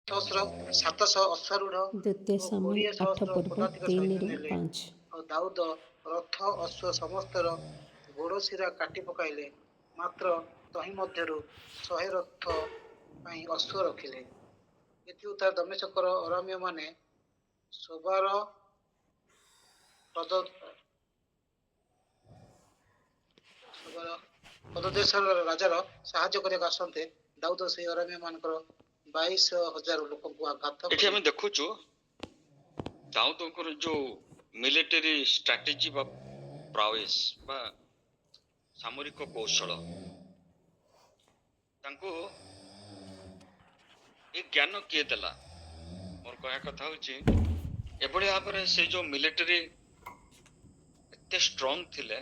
ସହସ୍ର 700 ଅଶ୍ୱାରୂଢ଼ ଦ୍ୱିତୀୟ ଓ ସାମୁଏଲ 20 8 ସହସ୍ର ପର୍ବ ପଦାତିକ 3 ସୈନ୍ୟ ରୁ ନେଲେ। 5। ଆଉ ଦାଉଦ ରଥ ଅଶ୍ଵ ସମସ୍ତର ଗୋଡ଼ ଶିରା କାଟି ପକାଇଲେ, ମାତ୍ର ତହିଁ ମଧ୍ୟରୁ 100 ରଥ ପାଇଁ ଅଶ୍ଵ ରଖିଲେ। ଏଥିଉତ୍ତାର ଦମେଶକର ଅରାମ୍ୟମାନେ ସୋବାର ପଦଦେଶର ରାଜାର ସାହାଯ୍ୟ କରିବାକୁ ଆସନ୍ତେ ଦାଉଦ ସେହି ଅରାମ୍ୟ ମାନଙ୍କର 22,000 ଲୋକଙ୍କୁ ଆଘାତ ଏଠି କରି ଆମେ ଦେଖୁଛୁ ଦାଉଦଙ୍କର ଯୋଉ ମିଲିଟାରୀ ଷ୍ଟ୍ରାଟେଜି ବା ପ୍ରାୱେସ୍ ବା ସାମରିକ କୌଶଳ, ତାଙ୍କୁ ଏ ଜ୍ଞାନ କିଏ ଦେଲା? ମୋର କହିବା କଥା ହଉଛି ଏଭଳି ଭାବରେ ସେ ଯୋଉ ମିଲିଟାରୀ ଏତେ ଷ୍ଟ୍ରଙ୍ଗ ଥିଲେ,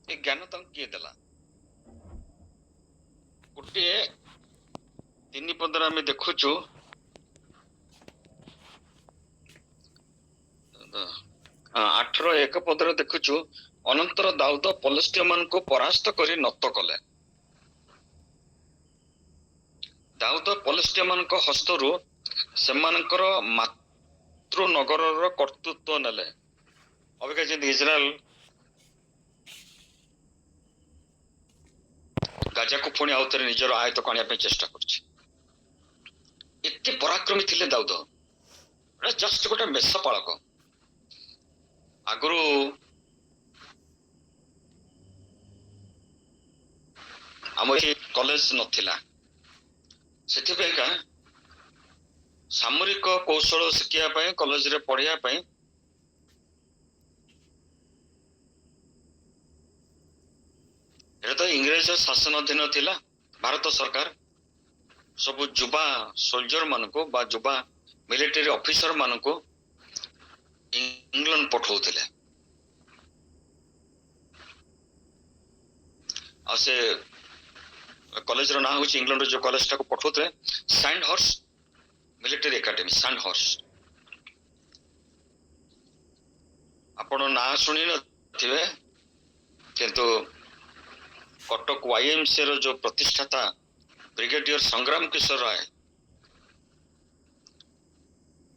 ଏ ଜ୍ଞାନ ତାଙ୍କୁ କିଏ ଦେଲା? ଗୋଟିଏ 3 ପଦରେ ଆମେ ଦେଖୁଛୁ 8:1 ପଦରେ ଦେଖୁଛୁ, ଅନନ୍ତର ଦାଉଦ ପଲିଷ୍ଟିୟ ମାନଙ୍କୁ ପରାସ୍ତ କରି ନତ କଲେ। ଦାଉଦ ପଲିଷ୍ଟିୟ ମାନଙ୍କ ହସ୍ତରୁ ସେମାନଙ୍କର ମାତୃ ନଗରର କର୍ତ୍ତୃତ୍ୱ ନେଲେ। ଅବିକା ଯେମିତି ଇସ୍ରାଏଲ ଗାଜାକୁ ପୁଣି ଆଉଥରେ ନିଜର ଆୟତ୍ତକୁ ଆଣିବା ପାଇଁ ଚେଷ୍ଟା କରୁଛି। ଏତେ ପରାକ୍ରମୀ ଥିଲେ ଦାଉଦ, ଜଷ୍ଟ ଗୋଟେ ମେଷପାଳକ। ଆଗରୁ ଆମର ଏଠି କଲେଜ ନଥିଲା, ସେଥିପାଇଁକା ସାମରିକ କୌଶଳ ଶିଖିବା ପାଇଁ କଲେଜରେ ପଢିବା ପାଇଁ এটা ତ ଇଂରେଜ ଶାସନାଧୀନ ଥିଲା। ଭାରତ ସରକାର ସବୁ ଯୁବା ସୋଲଜର ମାନଙ୍କୁ ବା ଯୁବା ମିଲିଟାରୀ ଅଫିସର ମାନଙ୍କୁ ଇଂଲଣ୍ଡ ପଠାଉଥିଲେ। ଆଉ ସେ କଲେଜର ନାଁ ହଉଛି, ଇଂଲଣ୍ଡର ଯୋଉ କଲେଜଟାକୁ ପଠାଉଥିଲେ, Sandhurst military academy, Sandhurst. ଆପଣ ନାଁ ଶୁଣି ନଥିବେ, କିନ୍ତୁ କଟକ YMCA ର ଯୋଉ ପ୍ରତିଷ୍ଠାତା ବ୍ରିଗେଡିୟର ସଂଗ୍ରାମ କିଶୋର ରାୟ,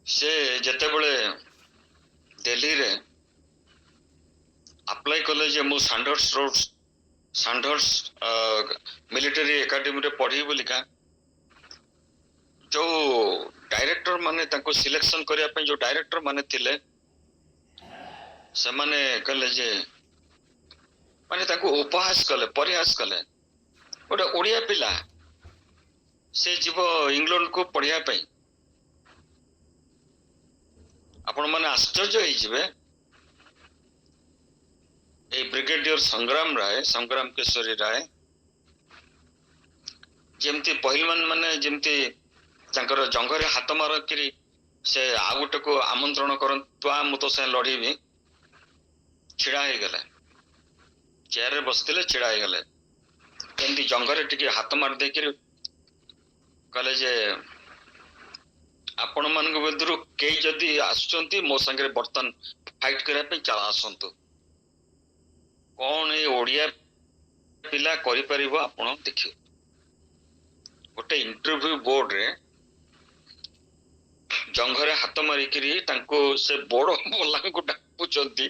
ସେ ଯେତେବେଳେ ଦିଲ୍ଲୀରେ ଆପ୍ଲାଏ କଲେ ଯେ ମୁଁ ସାଣ୍ଡହର୍ସ ମିଲିଟାରୀ ଏକାଡେମୀରେ ପଢିବି ବୋଲିକା, ଯୋଉ ଡାଇରେକ୍ଟର ମାନେ ତାଙ୍କୁ ସିଲେକ୍ସନ କରିବା ପାଇଁ ଯୋଉ ଡାଇରେକ୍ଟର ମାନେ ଥିଲେ, ସେମାନେ କହିଲେ ଯେ ମାନେ ତାଙ୍କୁ ଉପହାସ କଲେ, ପରିହାସ କଲେ। ଗୋଟେ ଓଡ଼ିଆ ପିଲା ସେ ଯିବ ଇଂଲଣ୍ଡକୁ ପଢିବା ପାଇଁ। ଆପଣ ମାନେ ଆଶ୍ଚର୍ଯ୍ୟ ହେଇଯିବେ, এই ବ୍ରିଗେଡିୟର ସଂଗ୍ରାମ କେଶରୀ ରାୟ ଯେମିତି ପହିଲମାନ ମାନେ ଯେମିତି ତାଙ୍କର ଜଙ୍ଘରେ ହାତ ମାରକିରି ସେ ଆଉ ଗୋଟେକୁ ଆମନ୍ତ୍ରଣ କରନ୍ତୁ, ମୁଁ ତ ସେ ଲଢିବି, ଛିଡା ହେଇଗଲେ। ଚେୟାରରେ ବସିଥିଲେ, ଛିଡା ହେଇଗଲେ। ଏମିତି ଜଙ୍ଘରେ ଟିକେ ହାତ ମାରି ଦେଇକିରି କହିଲେ ଯେ ଆପଣ ମାନଙ୍କ ଭିତରୁ କେହି ଯଦି ଆସୁଛନ୍ତି ମୋ ସାଙ୍ଗରେ ବର୍ତ୍ତମାନ ଫାଇଟ କରିବା ପାଇଁ, ଚାଲ ଆସନ୍ତୁ। କଣ ଏ ଓଡିଆ ପିଲା କରିପାରିବ ଆପଣ ଦେଖିବେ। ଗୋଟେ ଇଣ୍ଟରଭ୍ୟୁ ବୋର୍ଡରେ ଜଙ୍ଘରେ ହାତ ମାରିକିରି ତାଙ୍କୁ ସେ ବୋର୍ଡ ବାଲାଙ୍କୁ ଡାକୁଛନ୍ତି,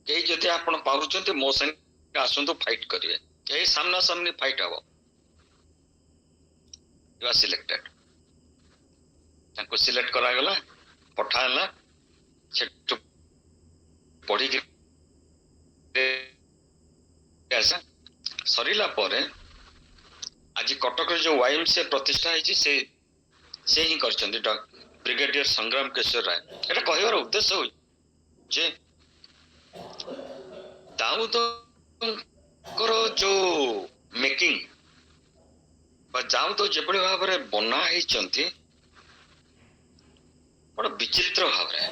କେହି ଯଦି ଆପଣ ପାରୁଛନ୍ତି ମୋ ସାଙ୍ଗେ ଆସନ୍ତୁ, ଫାଇଟ କରିବେ। କେହି ସାମ୍ନା ସାମ୍ନି ଫାଇଟ ହବ। You are selected. ତାଙ୍କୁ ସିଲେକ୍ଟ କରାଗଲା, ପଠା ହେଲା। ସେଠୁ ପଢିକି ସରିଲା ପରେ ଆଜି କଟକରେ ଯୋଉ YMCA ପ୍ରତିଷ୍ଠା ହେଇଛି, ସେ ହିଁ କରିଛନ୍ତି, ବ୍ରିଗେଡିୟର ସଂଗ୍ରାମ କେଶର ରାୟ। এটা କହିବାର ଉଦ୍ଦେଶ୍ୟ ହଉଛି ଯେ ଦାଉଦଙ୍କର ଯୋଉ ମେକିଂ ବା ଦାଉଦ ଯେଭଳି ଭାବରେ ବନା ହେଇଛନ୍ତି, ବଡ ବିଚିତ୍ର ଭାବରେ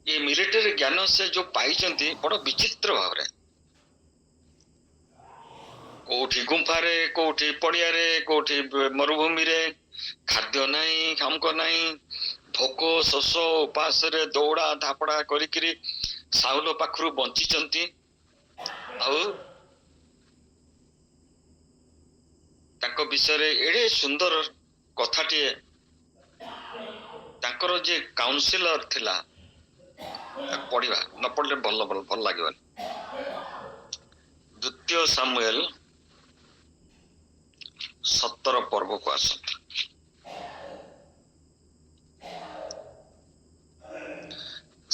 ଏ ମିଲିଟାରୀ ଜ୍ଞାନ ସେ ଯୋଉ ପାଇଛନ୍ତି, ବଡ ବିଚିତ୍ର ଭାବରେ। କୋଉଠି ଗୁମ୍ଫାରେ, କୋଉଠି ପଡିଆରେ, କୋଉଠି ମରୁଭୂମିରେ, ଖାଦ୍ୟ ନାହିଁ, କାମକ ନାହିଁ, ଭୋକ ଶୋଷ ଉପାସରେ ଦୌଡା ଧାପଡା କରିକିରି ସାଉଲ ପାଖରୁ ବଞ୍ଚିଛନ୍ତି। ଆଉ ତାଙ୍କ ବିଷୟରେ ଏଡ଼େ ସୁନ୍ଦର କଥାଟିଏ ତାଙ୍କର ଯେ କାଉନସିଲର ଥିଲା, ପଢିବା ନ ପଢିଲେ ଭଲ ଲାଗିବନି। ଦ୍ୱିତୀୟ ସାମୁଏଲ 17 ପର୍ବକୁ ଆସନ୍ତି।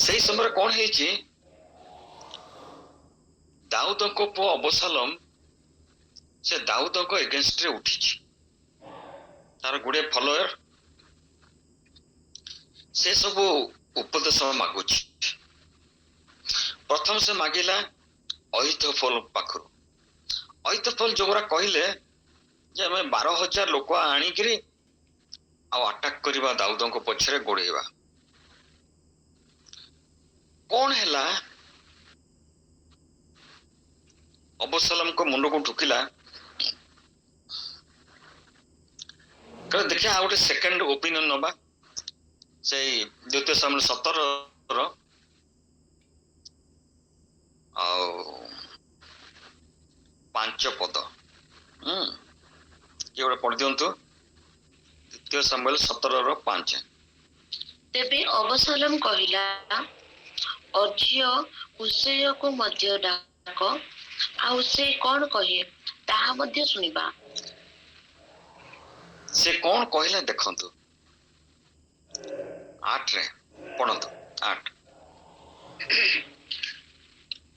ସେଇ ସମୟରେ କଣ ହେଇଛି, ଦାଉଦଙ୍କ ପୁଅ ଅବସାଲମ ସେ ଦାଉଦଙ୍କ ଏଗେନଷ୍ଟରେ ଉଠିଛି। ତାର ଗୁଡେ ଫଲୋୟର, ସେ ସବୁ ଉପଦେଶ ମାଗୁଛି। ପ୍ରଥମ ସେ ମାଗିଲା ଅହିତୋଫେଲ ପାଖରୁ। ଅହିତୋଫେଲ ଯୋଉଗୁରା କହିଲେ ଯେ ଆମେ 12,000 ଲୋକ ଆଣିକିରି ଆଉ ଆଟାକ କରିବା ଦାଉଦଙ୍କ ପଛରେ ଗୋଡେଇବା। କଣ ହେଲା, ଅବସାଲମଙ୍କ ମୁଣ୍ଡକୁ ଢୁକିଲା, ଦେଖିବା ଆଉ ଗୋଟେ ସେକେଣ୍ଡ ଓପିନିଅନ ନବା। ସେଇ ଦ୍ୱିତୀୟ ସାମୁଏଲ 17 ଆଉ 5 ପଦ କିଏ ଗୋଟେ ପଢି ଦିଅନ୍ତୁ। ଦ୍ୱିତୀୟ ସାମୁଏଲ 17 5। ତେବେ ଅବସାଲମ କହିଲା, ଅର୍ଝିଅ ହୁସେୟକୁ ମଧ୍ୟ ଡାକ, ଆଉ ସେ କଣ କହେ ତାହା ମଧ୍ୟ ଶୁଣିବା। ସେ କଣ କହିଲା ଦେଖନ୍ତୁ, 8ରେ ପଢନ୍ତୁ। 8।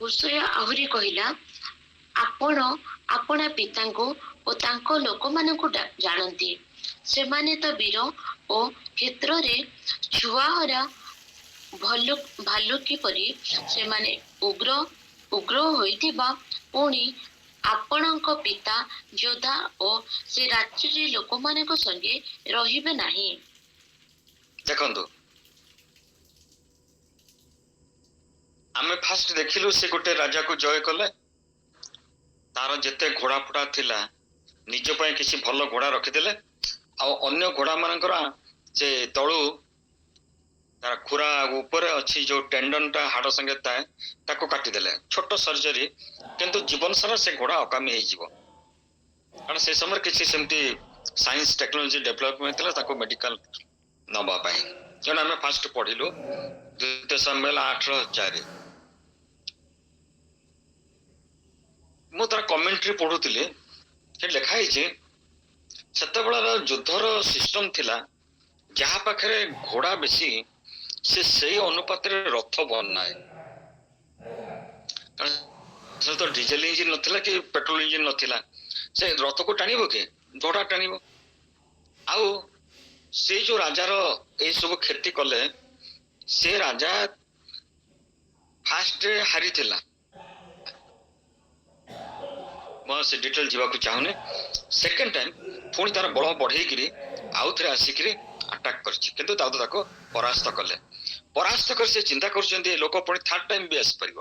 ହୁସେୟ ଆହୁରି କହିଲା, ଆପଣ ଆପଣା ପିତାଙ୍କୁ ଓ ତାଙ୍କ ଲୋକମାନଙ୍କୁ ଜାଣନ୍ତି। ସେମାନେ ତ ବୀର ଓ କ୍ଷେତ୍ରରେ ଛୁଆହରା ଭାଲୁକି ପରି। ସେମାନେ ଉଗ୍ର ହୋଇଥିବା, ପୁଣି ଆପଣଙ୍କ ପିତା ଯୋଦ୍ଧା ଓ ସେ ରାତ୍ରିରେ ଲୋକମାନଙ୍କ ସଙ୍ଗେ ରହିବେ ନାହିଁ। ଦେଖନ୍ତୁ, ଆମେ ଫାଷ୍ଟ ଦେଖିଲୁ ସେ ଗୋଟେ ରାଜାକୁ ଜୟ କଲେ। ତାର ଯେତେ ଘୋଡା ଫୋଡା ଥିଲା ନିଜ ପାଇଁ କିଛି ଭଲ ଘୋଡା ରଖିଦେଲେ, ଆଉ ଅନ୍ୟ ଘୋଡା ମାନଙ୍କର ସେ ତଳୁ ତାର ଖୁରା ଉପରେ ଅଛି ଯୋଉ ଟେଣ୍ଡନଟା ହାଡ ସଙ୍ଗେ ଥାଏ ତାକୁ କାଟିଦେଲେ। ଛୋଟ ସର୍ଜରୀ, କିନ୍ତୁ ଜୀବନ ସାରା ସେ ଘୋଡା ଅକାମୀ ହେଇଯିବ। କାରଣ ସେ ସମୟରେ କିଛି ସେମିତି ସାଇନ୍ସ ଟେକ୍ନୋଲୋଜି ଡେଭଲପମେଣ୍ଟ ଥିଲା ତାକୁ ମେଡିକାଲ ନବା ପାଇଁ। ତେଣୁ ଆମେ ଫାଷ୍ଟ ପଢିଲୁ ଦ୍ୱିତୀୟ ସାମୁଏଲ 8:4। ମୁଁ ତାର କମେଣ୍ଟ୍ରି ପଢୁଥିଲି, ସେଠି ଲେଖା ହେଇଛି ସେତେବେଳର ଯୁଦ୍ଧର ସିଷ୍ଟମ ଥିଲା ଯାହା ପାଖରେ ଘୋଡା ବେଶୀ ସେ ସେଇ ଅନୁପାତରେ ରଥ ବନାଏ। କାରଣ ତ ଡିଜେଲ ଇଞ୍ଜିନ ନଥିଲା କି ପେଟ୍ରୋଲ ଇଞ୍ଜିନ ନଥିଲା, ସେ ରଥକୁ ଟାଣିବ କି? ଘୋଡା ଟାଣିବ। ଆଉ ସେ ଯୋଉ ରାଜାର ଏଇ ସବୁ କ୍ଷତି କଲେ, ସେ ରାଜା ଫାଷ୍ଟ ହାରିଥିଲା। ମୁଁ ସେ ଡିଟେଲ ଯିବାକୁ ଚାହୁଁନି। ସେକେଣ୍ଡ ଟାଇମ ପୁଣି ତାର ବଳ ବଢେଇକିରି ଆଉ ଥରେ ଆସିକିରି ଆଟାକ କରିଛି, କିନ୍ତୁ ଦାଉଦ ତାକୁ ପରାସ୍ତ କଲେ। ପରାସ୍ତ କରି ସେ ଚିନ୍ତା କରୁଛନ୍ତି ଏ ଲୋକ ପୁଣି ଥାର୍ଡ ଟାଇମ ବି ଆସିପାରିବ।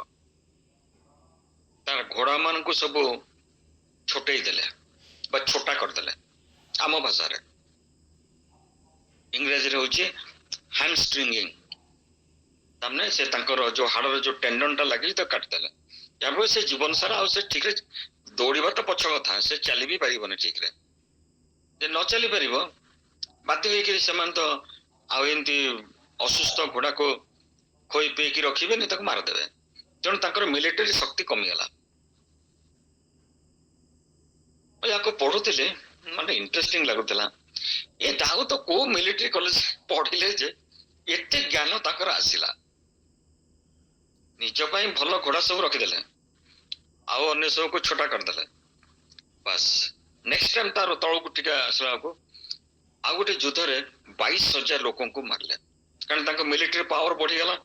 ତାର ଘୋଡା ମାନଙ୍କୁ ସବୁ ଛୋଟେଇ ଦେଲେ ବା ଛୋଟା କରିଦେଲେ। ଆମ ଭାଷାରେ, ଇଂରାଜୀରେ ହଉଛି ହ୍ୟାମଷ୍ଟ୍ରିଙ୍ଗିଂ। ତାମାନେ ସେ ତାଙ୍କର ଯୋଉ ହାଡର ଯୋଉ ଟେଣ୍ଡନଟା ଲାଗିଛି ତାକୁ କାଟିଦେଲେ। ଯାହାଫଳରେ ସେ ଜୀବନ ସାରା ଆଉ ସେ ଠିକରେ ଦୌଡ଼ିବା ତ ପଛ କଥା, ସେ ଚାଲି ବି ପାରିବନି ଠିକରେ। ଯେ ନ ଚାଲି ପାରିବ, ବାଧ୍ୟ ହେଇକିରି ସେମାନେ ତ ଆଉ ଏମିତି ଅସୁସ୍ଥ ଘୋଡାକୁ ଖୋଇ ପିଇକି ରଖିବେନି, ତାକୁ ମାରିଦେବେ। ତେଣୁ ତାଙ୍କର ମିଲିଟାରୀ ଶକ୍ତି କମିଗଲା। ୟାକୁ ପଢୁଥିଲେ ମାନେ ଇଣ୍ଟରେଷ୍ଟିଂ ଲାଗୁଥିଲା। ଏ ଦାଉଦ କୋଉ ମିଲିଟାରୀ କଲେଜ ପଢିଲେ ଯେ ଏତେ ଜ୍ଞାନ ତାଙ୍କର ଆସିଲା? ନିଜ ପାଇଁ ଭଲ ଘୋଡା ସବୁ ରଖିଦେଲେ, ଆଉ ଅନ୍ୟ ସବୁକୁ ଛୋଟା କରିଦେଲେ। ବାସ୍ ନେକ୍ସଟ ଟାଇମ ତାର ତଳକୁ ଟିକେ ଆସିଲା ବେଳକୁ ଆଉ ଗୋଟେ ଯୁଦ୍ଧରେ 22,000 ଲୋକଙ୍କୁ ମାରିଲେ। କାରଣ ତାଙ୍କ ମିଲିଟାରୀ ପାୱାର ବଢିଗଲା।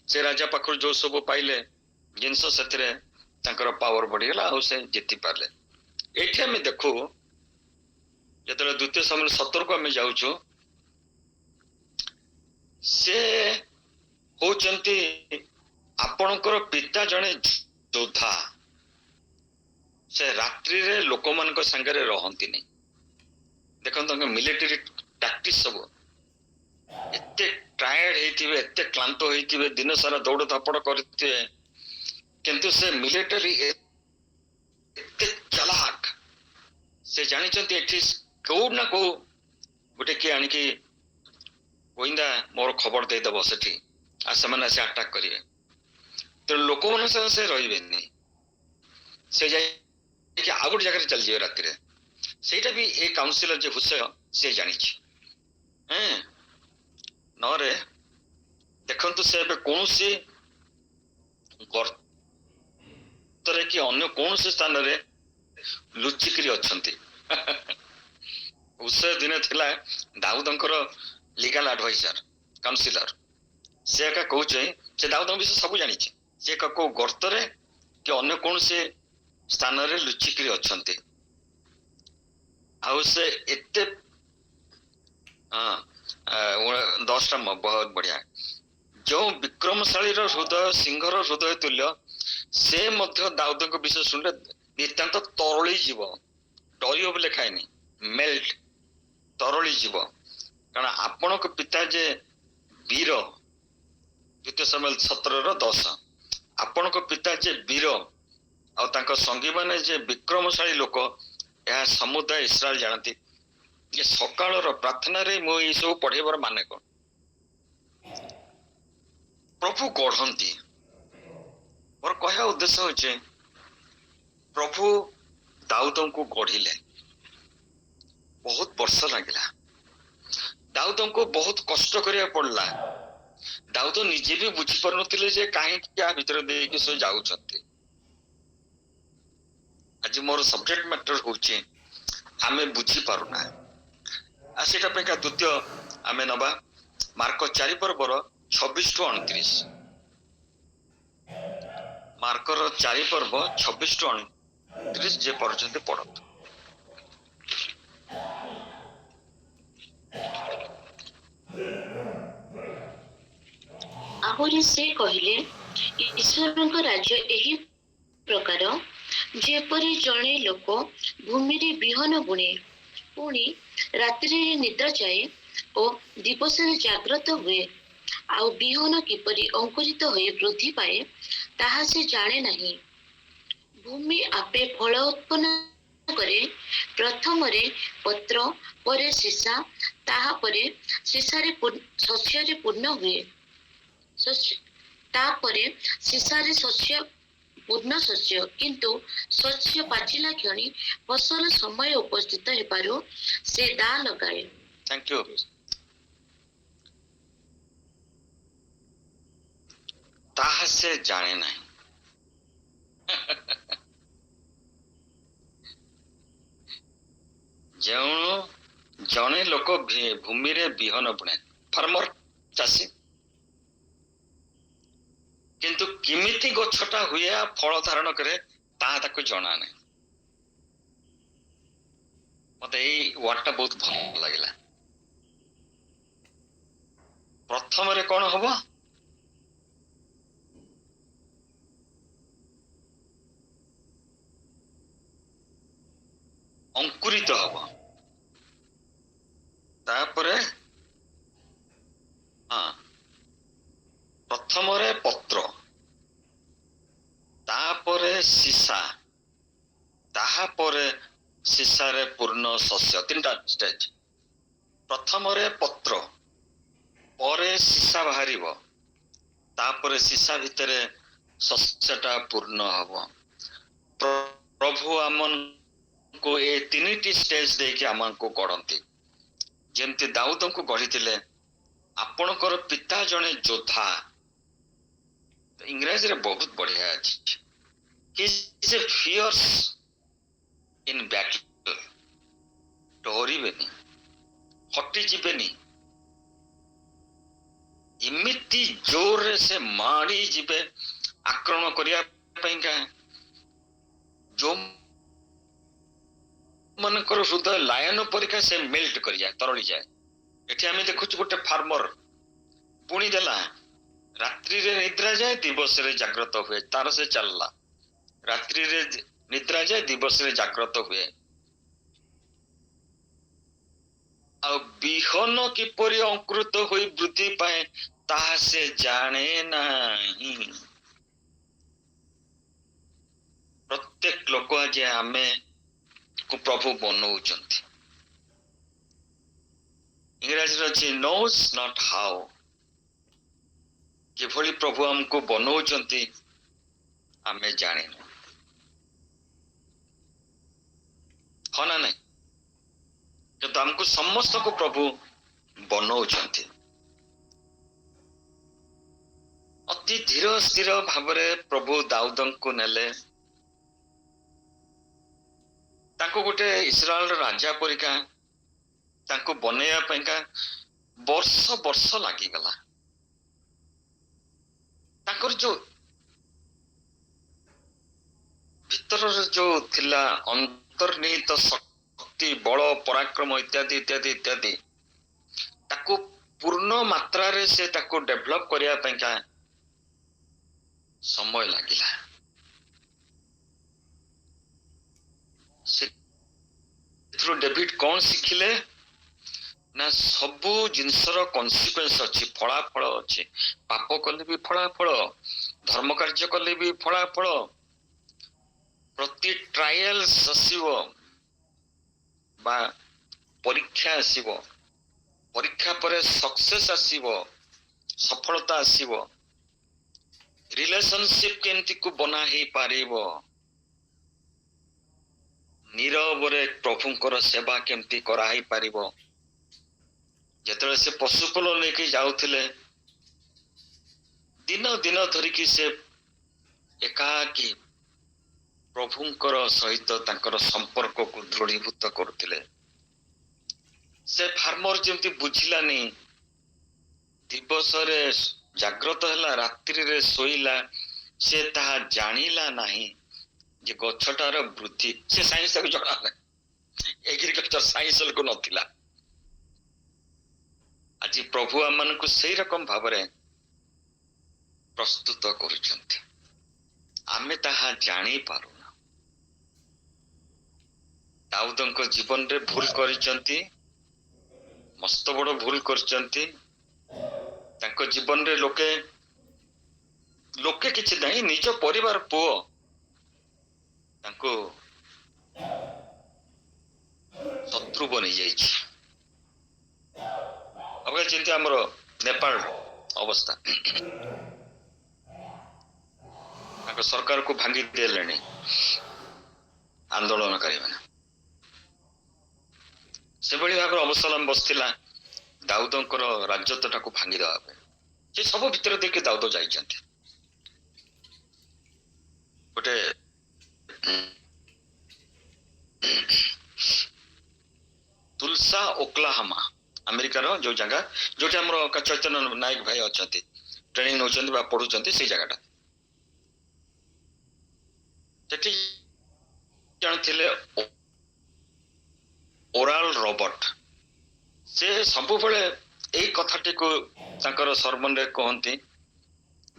ସେ ରାଜା ପାଖରୁ ଯୋଉ ସବୁ ପାଇଲେ ଜିନିଷ, ସେଥିରେ ତାଙ୍କର ପାୱାର ବଢିଗଲା, ଆଉ ସେ ଜିତି ପାରିଲେ। ଏଇଠି ଆମେ ଦେଖୁ, ଯେତେବେଳେ ଦ୍ୱିତୀୟ ସାମୁଏଲ 17କୁ ଆମେ ଯାଉଛୁ, ସେ ହଉଛନ୍ତି ଆପଣଙ୍କର ପିତା ଜଣେ ଯୋଦ୍ଧା। ସେ ରାତ୍ରିରେ ଲୋକମାନଙ୍କ ସାଙ୍ଗରେ ରହନ୍ତିନି। ଦେଖନ୍ତୁ ତାଙ୍କ ମିଲିଟାରୀ ଟାକ୍ଟିକ୍ସ ସବୁ ଏତେ ଟାୟାର୍ଡ ହେଇଥିବେ, ଏତେ କ୍ଳାନ୍ତ ହେଇଥିବେ, ଦିନ ସାରା ଦୌଡ଼ ଧାପଡ଼ କରିଥିବେ, କିନ୍ତୁ ସେ ମିଲିଟାରୀ ଏତେ ଚାଲାକ, से जानिचंती एठी कोउ ना कोउ गोटे किए आनिकी गोइंदा मोर खबर देदेव सेठी आ सेमाने से अटैक करिवे तो लोक मन से रहिबेनी से जाय कि आ गोटे जगह चल जिवे राति रे सेटा भी ए काउंसिलर जे हुसैन से जानिछि हैं नरे देखंतु से बे कोनसी गर्तरे कि अन्य कोनसी स्थान रे लुचिकरी अछंती उसे दिने थिला दाऊदंकर लीगल एडवाइजर काउंसिलर से का कहूचे से दाऊदंक विषय सब जानी से को गर्तरे कि अन्य कौन से स्थान रे लुचिकरी अछंती आउ से एते हाँ 10टा बहुत बढ़िया जो विक्रमशाली हृदय सिंहर हृदय तुल्य से मध्य दाऊदंक विषय सुनले नितांत तरली जीव डरियो बोले खाएनी मेल्ट तरली जीव कारण आपण को पिता जे वीर द्वितीय समय 17:10 आपण को पिता जे वीर आ तांको संगी माने जे विक्रमशाली लोक यह समुदाय इस्राएल जानती ये सकाळर प्रार्थना रे मो ई सब पढेबर माने कोन प्रभु गढ़ती मोर कहया उद्देश्य होचे प्रभु दाऊदं को गढ़िले बहुत वर्ष लगिला दाऊदं को बहुत कष्ट करिया पड़ला दाऊद निजे भी बुझी पार नथिले जे काहे क्या भीतर दे कि सो जाउछथि आज मोर सब्जेक्ट मैटर होचे आमे बुझी पारुना आ सेटा पे का द्वितीय आमे नबा मार्क 4 पर्वर 26-29 मार्कर 4 पर्व 26-29 जे पर्यंत पढ़त आहुरी से कहले ईश्वरଙ୍କ राज्य एही प्रकार जेपरि जणे लोक भूमि रे बिहन बुणे पुणी रात्रि रे निद्रा जाए और दिवस रे जागृत हुए आउ बिहन किपरि अंकुरित होई वृद्धि पाए ताहा से जाने नहीं भूमि आपे फल उत्पन्न करे प्रथम रे पत्र परे सीसा ताहा परे सीसा रे शस्य रे पूर्ण हुए तापरे सीसा रे शस्य पूर्ण शस्य किंतु शस्य पाचिला क्षणी फसल समय उपस्थित हे पारो से दा लगाए थैंक यू ताहा से जाने नहीं ଯେଉଁ ଜଣେ ଲୋକ ଭୂମିରେ ବିହନ ବୁଣେ ଫାର୍ମର ଚାଷୀ କିନ୍ତୁ କେମିତି ଗଛଟା ହୁଏ ଫଳ ଧାରଣ କରେ ତାହା ତାକୁ ଜଣା ନାହିଁ ମତେ ଏଇ ୱାର୍ଡଟା ବହୁତ ଭଲ ଲାଗିଲା ପ୍ରଥମରେ କଣ ହବ अंकुरित हब तापरे हाँ प्रथम पत्र तापरे सीसा ताहापरे सीसा रे पूर्ण शस्य 3टा स्टेज प्रथम पत्र परे सीसा बाहरिबो तापरे सीसा भितरे शस्यटा पूर्ण हब प्रभु आमन को ए 3टी स्टेज देखि आमन को गढ़ती जेमती दाऊद को गढ़ी थिले आपणकर पिता जने योद्धा इंग्रजी रे बहुत बढ़िया अछि he is a fierce in battle डरिबेनी हटि जिबेनी इमिति जोर रे से मारी जिबे आक्रमण करिया पइका जो मनकर हृदय लायन परिका से मेल्ट कर जाए तरली जाए एठी आमे देखुच गोटे फार्मर पुणी देला रात्रि रे निद्रा जाए दिवस रे जागृत हुए तार से चलला रात्रि रे निद्रा जाए दिवस रे जागृत हुए आ बिहन किपरि अंकुरित होई वृद्धि पाए ताहा से जाने नाही प्रत्येक लोक जे आमे କୁ ପ୍ରଭୁ ବନଉଛନ୍ତି। ଇଂରାଜୀରେ ଅଛି knows not how। କିଭଳି ପ୍ରଭୁ ଆମକୁ ବନଉଛନ୍ତି ଆମେ ଜାଣିନୁ, ହଁ ନା ନାଇଁ? କିନ୍ତୁ ଆମକୁ ସମସ୍ତଙ୍କୁ ପ୍ରଭୁ ବନଉଛନ୍ତି। ଅତି ଧୀର ସ୍ଥିର ଭାବରେ ପ୍ରଭୁ ଦାଉଦଙ୍କୁ ନେଲେ, ତାଙ୍କୁ ଗୋଟେ ଇସ୍ରାଏଲର ରାଜା ପରିକା ତାଙ୍କୁ ବନେଇବା ପାଇଁକା ବର୍ଷ ବର୍ଷ ଲାଗିଗଲା। ତାଙ୍କର ଯୋଉ ଭିତରର ଯୋଉ ଥିଲା ଅନ୍ତର୍ନିହିତ ଶକ୍ତି, ବଳ, ପରାକ୍ରମ ଇତ୍ୟାଦି ଇତ୍ୟାଦି ଇତ୍ୟାଦି, ତାକୁ ପୂର୍ଣ୍ଣ ମାତ୍ରାରେ ସେ ତାକୁ ଡେଭଲପ କରିବା ପାଇଁକା ସମୟ ଲାଗିଲା। ସେଥିରୁ ଡେଭିଡ କଣ ଶିଖିଲେ ନା ସବୁ ଜିନିଷର କନସିକ୍ୱେନ୍ସ ଅଛି, ଫଳାଫଳ ଅଛି। ପାପ କଲେ ବି ଫଳାଫଳ, ଧର୍ମ କାର୍ଯ୍ୟ କଲେ ବି ଫଳାଫଳ, ପ୍ରତି ଟ୍ରାଏଲ୍ସ ଆସିବ ବା ପରୀକ୍ଷା ଆସିବ, ପରୀକ୍ଷା ପରେ ସକ୍ସେସ ଆସିବ, ସଫଳତା ଆସିବ। ରିଲେସନସିପ କେମିତି କୁ ବନା ହେଇପାରିବ, ନୀରବରେ ପ୍ରଭୁଙ୍କର ସେବା କେମିତି କରାହେଇପାରିବ। ଯେତେବେଳେ ସେ ପଶୁପଲ ନେଇକି ଯାଉଥିଲେ, ଦିନ ଦିନ ଧରିକି ସେ ଏକାକୀ ପ୍ରଭୁଙ୍କର ସହିତ ତାଙ୍କର ସମ୍ପର୍କକୁ ଦୃଢୀଭୂତ କରୁଥିଲେ। ସେ ଫାର୍ମର ଯେମିତି ବୁଝିଲାନି, ଦିବସରେ ଜାଗ୍ରତ ହେଲା, ରାତ୍ରିରେ ଶୋଇଲା, ସେ ତାହା ଜାଣିଲା ନାହିଁ ଯେ ଗଛଟାର ବୃଦ୍ଧି, ସେ ସାଇନ୍ସ ତାକୁ ଜଣା ନାହିଁ, ଏଗ୍ରିକଲଚର ସାଇନ୍ସ ଲୋକ ନଥିଲା। ଆଜି ପ୍ରଭୁ ଆମମାନଙ୍କୁ ସେଇ ରକମ ଭାବରେ ପ୍ରସ୍ତୁତ କରୁଛନ୍ତି, ଆମେ ତାହା ଜାଣିପାରୁନା। ଦାଉଦଙ୍କ ଜୀବନରେ ଭୁଲ କରିଛନ୍ତି, ମସ୍ତ ବଡ ଭୁଲ କରିଛନ୍ତି। ତାଙ୍କ ଜୀବନରେ ଲୋକେ କିଛି ନାହିଁ, ନିଜ ପରିବାର ପୁଅ ତାଙ୍କୁ ଶତ୍ରୁ ବନି ଯାଇଛି। ଅବଶ୍ୟ ଯେମିତି ଆମର ନେପାଳ ଅବସ୍ଥା, ତାଙ୍କ ସରକାରକୁ ଭାଙ୍ଗି ଦେଲେଣି ଆନ୍ଦୋଳନକାରୀ ମାନେ। ସେଭଳି ଭାବରେ ଅବସଲମ ବସିଥିଲା ଦାଉଦଙ୍କର ରାଜତ୍ୱଟାକୁ ଭାଙ୍ଗି ଦେବା ପାଇଁ। ସେ ସବୁ ଭିତରେ ଦେଇକି ଦାଉଦ ଯାଇଛନ୍ତି। ଗୋଟେ ତୁଲସା ଓକ୍ଲାହାମା, ଆମେରିକାର ଯୋଉ ଜାଗା ଯୋଉଠି ଆମର ଚୈତନ୍ୟ ନାୟକ ଭାଇ ଅଛନ୍ତି, ଟ୍ରେନିଂ ନଉଛନ୍ତି ବା ପଢୁଛନ୍ତି, ସେଇ ଜାଗାଟା। ସେଠି ଜଣେ ଥିଲେ ଓରାଲ ରବର୍ଟ। ସେ ସବୁବେଳେ ଏଇ କଥାଟିକୁ ତାଙ୍କର ସର୍ମନରେ କହନ୍ତି,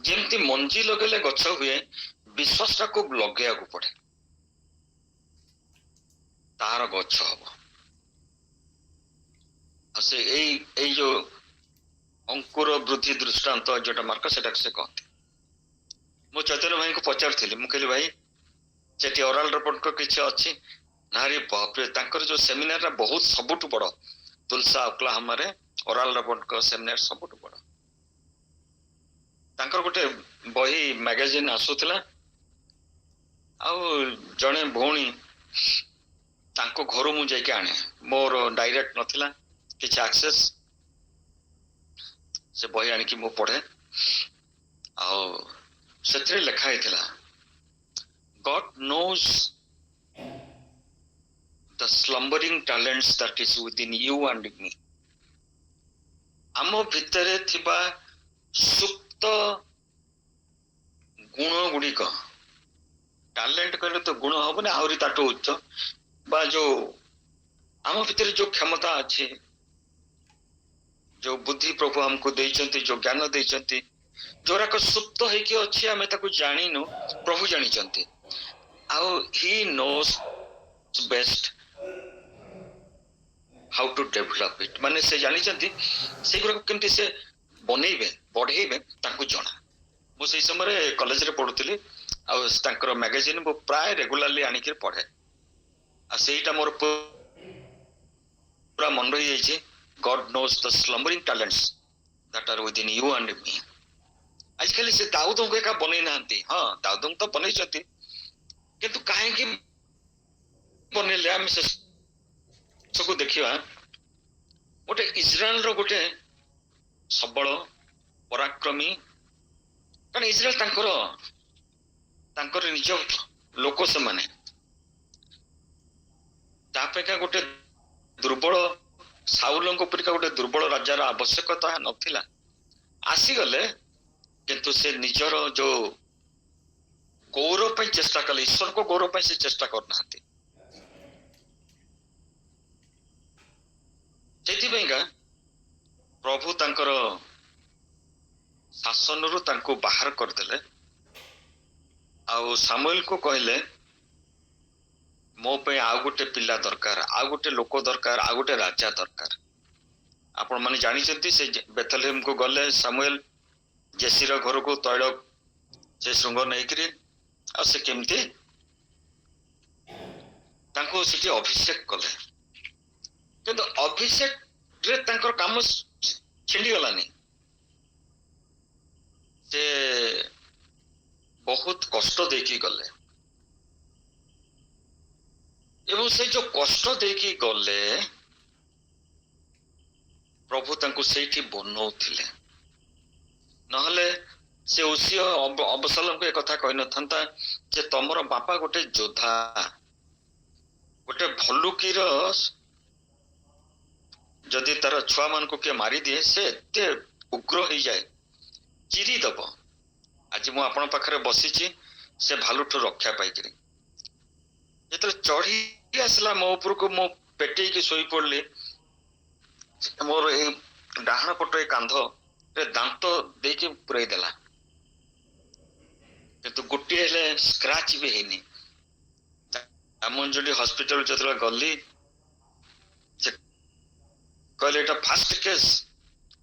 ଯେମିତି ମଞ୍ଜି ଲଗେଇଲେ ଗଛ ହୁଏ, ବିଶ୍ୱାସଟାକୁ ଲଗେଇବାକୁ ପଡେ, ତାର ଗଛ ହବ। ଆଉ ସେ ଏଇ ଯୋଉ ଅଙ୍କୁର ବୃଦ୍ଧି ଦୃଷ୍ଟାନ୍ତ ଯୋଉଟା ମାର୍କ, ସେଟାକୁ ସେ କହନ୍ତି। ମୁଁ ଚୈତନ୍ୟ ଭାଇଙ୍କୁ ପଚାରୁଥିଲି, ମୁଁ କହିଲି ଭାଇ ସେଠି ଓରାଲ ରବର୍ଟଙ୍କ କିଛି ଅଛି ନା? ରେ ବାପରେ, ତାଙ୍କର ଯୋଉ ସେମିନାରଟା ବହୁତ ସବୁଠୁ ବଡ, ତୁଲସା ଓକ୍ଲାହାମାରେ ଓରାଲ ରବର୍ଟଙ୍କ ସେମିନାର ସବୁଠୁ ବଡ। ତାଙ୍କର ଗୋଟେ ବହି ମ୍ୟାଗାଜିନ ଆସୁଥିଲା, ଆଉ ଜଣେ ଭଉଣୀ ତାଙ୍କ ଘରୁ ମୁଁ ଯାଇକି ଆଣେ, ମୋର ଡାଇରେକ୍ଟ ନଥିଲା କିଛି ଆକ୍ସେସ। ସେ ବହି ଆଣିକି ମୁଁ ପଢେ, ଆଉ ସେଥିରେ ଲେଖା ହେଇଥିଲା, God knows the slumbering talents that is within you and me। ଆମ ଭିତରେ ଥିବା ସୁପ୍ତ ଗୁଣ ଗୁଡିକ, ଟ୍ୟାଲେଣ୍ଟ କହିଲେ ତ ଗୁଣ ହବନି, ଆହୁରି ତାଠୁ ଉଚ୍ଚ, ବା ଯୋଉ ଆମ ଭିତରେ ଯୋଉ କ୍ଷମତା ଅଛି, ଯୋଉ ବୁଦ୍ଧି ପ୍ରଭୁ ଆମକୁ ଦେଇଛନ୍ତି, ଯୋଉ ଜ୍ଞାନ ଦେଇଛନ୍ତି, ଯୋଉରାକ ସୁପ୍ତ ହେଇକି ଅଛି, ଆମେ ତାକୁ ଜାଣିନୁ, ପ୍ରଭୁ ଜାଣିଛନ୍ତି। ଆଉ he knows best how to develop it। ମାନେ ସେ ଜାଣିଛନ୍ତି ସେଗୁଡାକୁ କେମିତି ସେ ବନେଇବେ, ବଢେଇବେ, ତାଙ୍କୁ ଜଣା। ମୁଁ ସେଇ ସମୟରେ କଲେଜରେ ପଢୁଥିଲି, ଆଉ ତାଙ୍କର ମ୍ୟାଗାଜିନ ମୁଁ ପ୍ରାୟ ରେଗୁଲାରଲି ଆଣିକି ପଢେ। आ सेटा मोर पूरा मन रही जाइए God knows the slumbering talents that are within you and me आजकल से दाऊद को एका बनै नांती हां दाऊद तो बनै छथि किंतु काहे कि बनेले हम से सबको देखिवा गोटे इस्राएल रो गोटे सबल पराक्रमी कारण इस्राएल तांकर निज लोक से माने तापेका गोटे दुर्बल साउलंक परिका गोटे दुर्बल राजार आवश्यकता नथिला आसी गले किंतु से निजर जो गौरव पे चेष्टा कले ईश्वर को गौरव पे से चेष्टा करना सेथिपैका प्रभु तांकर शासन रु तांको बाहर करदेले आउ सामुएल को कहले मो पे आउ गोटे पिला दरकार आउ गोटे लोक दरकार आउ गोटे राजा दरकार आपण माने जानि छथि से बेथलेहेम को गले सामुएल जेसी रो घर को तैल से श्रृंग नैकरी आ से केमती तांको सिटी अभिषेक कले किंतु अभिषेक रे तांकर काम छिंडी गलानी से बहुत कष्ट देखी गले एवं से जो कष्ट देखी गले प्रभु तांको सेठी बनौथिले नहले से उसी अबसलोम को एक कथा कहि नथंता जे तमरो बापा गोटे योद्धा गोटे भल्लुकीर जदि तार छुआ मान को के मारी दिए से एते उग्र हो जाए चिरी दब आज मु आपण पाखरे बसिची से भालुठू रक्षा पाइकरी जेतले चढ़ी आसला मो ऊपर को मो पेटे की सोई पड़ली मोर ए डाहण पट ए कांध रे दांत देके पुराई देला किंतु गोटे हेले स्क्रैच भी हेनी आमंजली हॉस्पिटल जतला गली कहले एटा fast case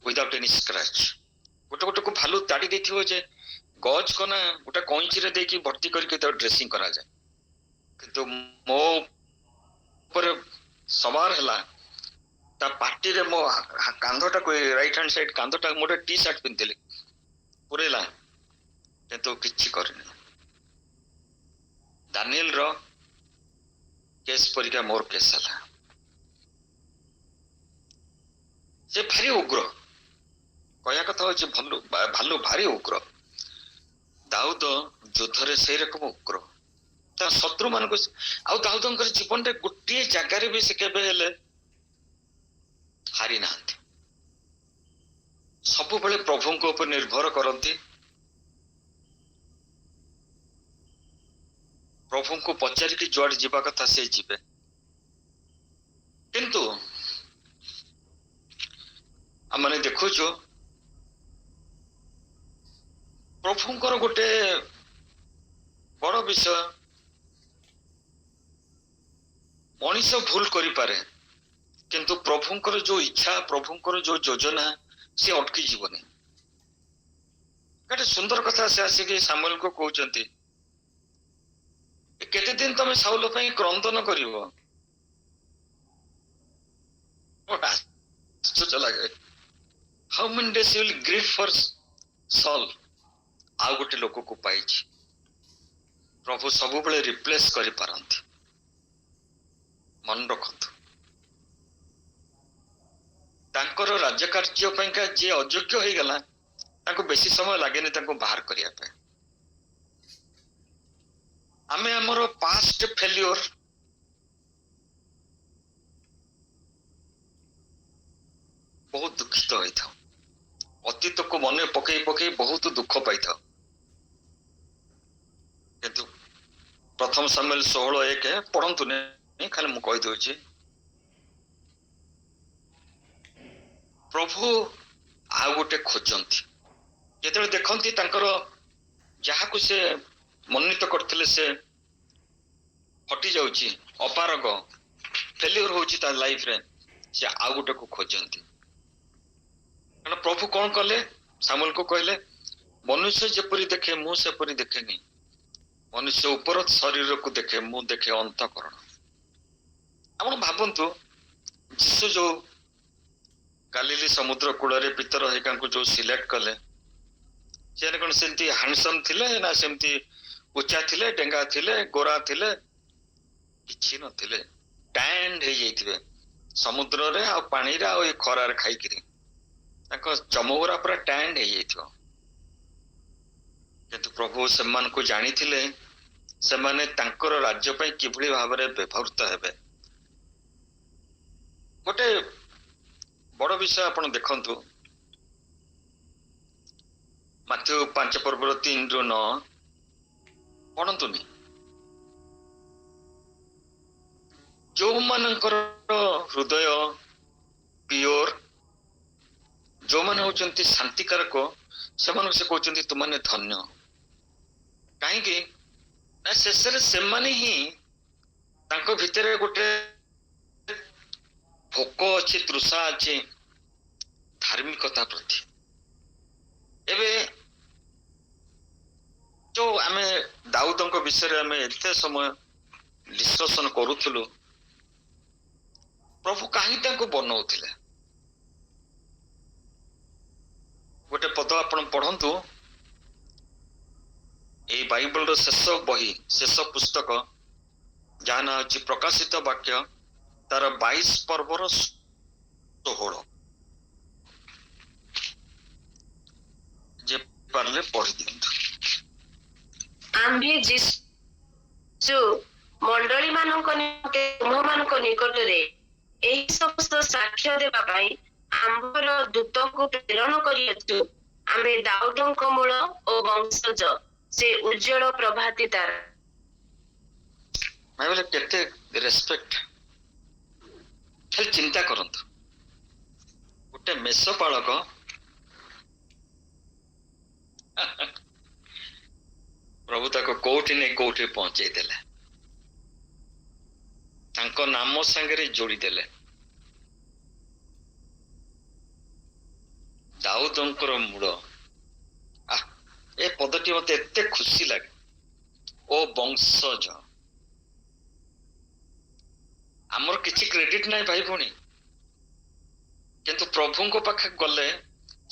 without any scratch गोटे गोटे को भालू ताड़ी देथिबो जे गज कोना गोटे कइंची रे देकी भर्ती करके तो ड्रेसिंग करा जाए किंतु मो ऊपर सवार हला ता पार्टी रे मो कांधटा को राइट हैंड साइड कांधटा मोटे टी शर्ट पिनतेले पुरेला किंतु किछि करनी दानिएल रो केस परिका मोर केस हला से भारी उग्र कहया कथा होची भल्लू भालू भारी उग्र दाऊद युद्ध रे से रकम उग्र ता शत्रु मान को आउ दाऊदंकर जीवन रे गोटे जगह भी से केबे हेले हारी नांती सब बेले प्रभु को ऊपर निर्भर करती प्रभु को पचारि कि जुआड़ जीवा कथा से जीवे किंतु आमने देखु प्रभुंकर गोटे बड़ विषय मनीष भूल करि पारे किंतु प्रभुंकर जो इच्छा प्रभुंकर जो योजना से अटकी जीवनी गोटे सुंदर कथा से आसिक सामुएल को कहते केते दिन तुम साउल पे क्रंदन कर लगे how many days you will grieve for Saul आउ गोटे लोक को पाई प्रभु सब बेले रिप्लेस कर पारंती मन रखतु तांकर राज्य कार्य पैका जे अयोग्य हो गला तांको बेसी समय लागेनी तांको बाहर करिया पे आमे हमरो पास्ट फेल्योर बहुत दुखित होई था अतीत को मन पकई पकई बहुत दुख पाई था किंतु प्रथम सामुएल 16:1 पढ़ंतु ने खाली मु कहि दोछि प्रभु आ गोटे खोजंती जेते देखंती तांकर जहा को से मनोनीत करथिले से हटी जाउची अपारग फेल्योर होउची ता लाइफ रे से आ गोटे को खोजंती कारण प्रभु कौन कले सामुएल को कहले मनुष्य जेपरी देखे मु सेपरी देखेनी मनुष्य ऊपर शरीर को देखे मु देखे अंतःकरण ଆପଣ ଭାବନ୍ତୁ ଯୀଶୁ ଯୋଉ ଗାଲିଲି ସମୁଦ୍ର କୂଳରେ ପିତର ହେଇକାଙ୍କୁ ଯୋଉ ସିଲେକ୍ଟ କଲେ, ସେମାନେ କଣ ସେମିତି ହ୍ୟାଣ୍ଡସମ୍ ଥିଲେ ନା ସେମିତି ଉଚ୍ଚା ଥିଲେ, ଡେଙ୍ଗା ଥିଲେ, ଗୋରା ଥିଲେ? କିଛି ନଥିଲେ, ଟ୍ୟାନ୍ଡ ହେଇଯାଇଥିବେ ସମୁଦ୍ରରେ ଆଉ ପାଣିରେ ଆଉ ଏ ଖରାରେ ଖାଇକିରି। ତାଙ୍କ ଚମଗୁରା ପୁରା ଟ୍ୟାନ୍ଡ ହେଇଯାଇଥିବ। କିନ୍ତୁ ପ୍ରଭୁ ସେମାନଙ୍କୁ ଜାଣିଥିଲେ ସେମାନେ ତାଙ୍କର ରାଜ୍ୟ ପାଇଁ କିଭଳି ଭାବରେ ବ୍ୟବହୃତ ହେବେ। ଗୋଟେ ବଡ ବିଷୟ ଆପଣ ଦେଖନ୍ତୁ, ମାଥ୍ୟୁ 5:3-9 ପଢନ୍ତୁନି। ଯୋଉମାନଙ୍କର ହୃଦୟ ପିଓର, ଯୋଉମାନେ ହଉଛନ୍ତି ଶାନ୍ତିକାରକ, ସେମାନଙ୍କୁ ସେ କହୁଛନ୍ତି ତୁମାନେ ଧନ୍ୟ। କାହିଁକି ନା ଶେଷରେ ସେମାନେ ହିଁ, ତାଙ୍କ ଭିତରେ ଗୋଟେ ଭୋକ ଅଛି, ତୃଷା ଅଛି ଧାର୍ମିକତା ପ୍ରତି। ଏବେ ଯୋଉ ଆମେ ଦାଉଦଙ୍କ ବିଷୟରେ ଆମେ ଏତେ ସମୟ ଡିସ୍କସନ କରୁଥିଲୁ, ପ୍ରଭୁ କାହିଁ ତାଙ୍କୁ ବନଉଥିଲେ? ଗୋଟେ ପଦ ଆପଣ ପଢନ୍ତୁ, ଏଇ ବାଇବଲର ଶେଷ ବହି, ଶେଷ ପୁସ୍ତକ, ଯାହା ନାଁ ହେଉଛି ପ୍ରକାଶିତ ବାକ୍ୟ, ତାର 22 ପର୍ବର 16। ଯେ ପାରିଲେ ପଢି ଦିଅନ୍ତୁ। ଆମ୍ଭେ ଯୀଶୁ ମଣ୍ଡଳୀ ମାନଙ୍କ ନିମନ୍ତେ ତୁମମାନଙ୍କ ନିକଟରେ ଏହି ସମସ୍ତ ସାକ୍ଷ୍ୟ ଦେବା ପାଇଁ ଆମ୍ଭର ଦୂତଙ୍କୁ ପ୍ରେରଣ କରିଅଛୁ। ଆମ୍ଭେ ଦାଉଦଙ୍କ ମୂଳ ଓ ବଂଶଜ, ସେ ଉଜ୍ଜଳ ପ୍ରଭାତି ତାରା। ଭାବିଲେ କେତେ ରେସ୍ପେକ୍ଟ। ଖାଲି ଚିନ୍ତା କରନ୍ତୁ, ଗୋଟେ ମେଷପାଳକ ପ୍ରଭୁ ତାକୁ କୋଉଠି ନେଇ କୋଉଠି ପହଞ୍ଚେଇ ଦେଲେ, ତାଙ୍କ ନାମ ସାଙ୍ଗରେ ଯୋଡ଼ିଦେଲେ। ଦାଉଦଙ୍କର ମୂଳ, ଏ ପଦଟି ମତେ ଏତେ ଖୁସି ଲାଗେ। ଓ ବଂଶଜ, ଆମର କିଛି କ୍ରେଡିଟ ନାହିଁ ଭାଇ ଭଉଣୀ, କିନ୍ତୁ ପ୍ରଭୁଙ୍କ ପାଖକୁ ଗଲେ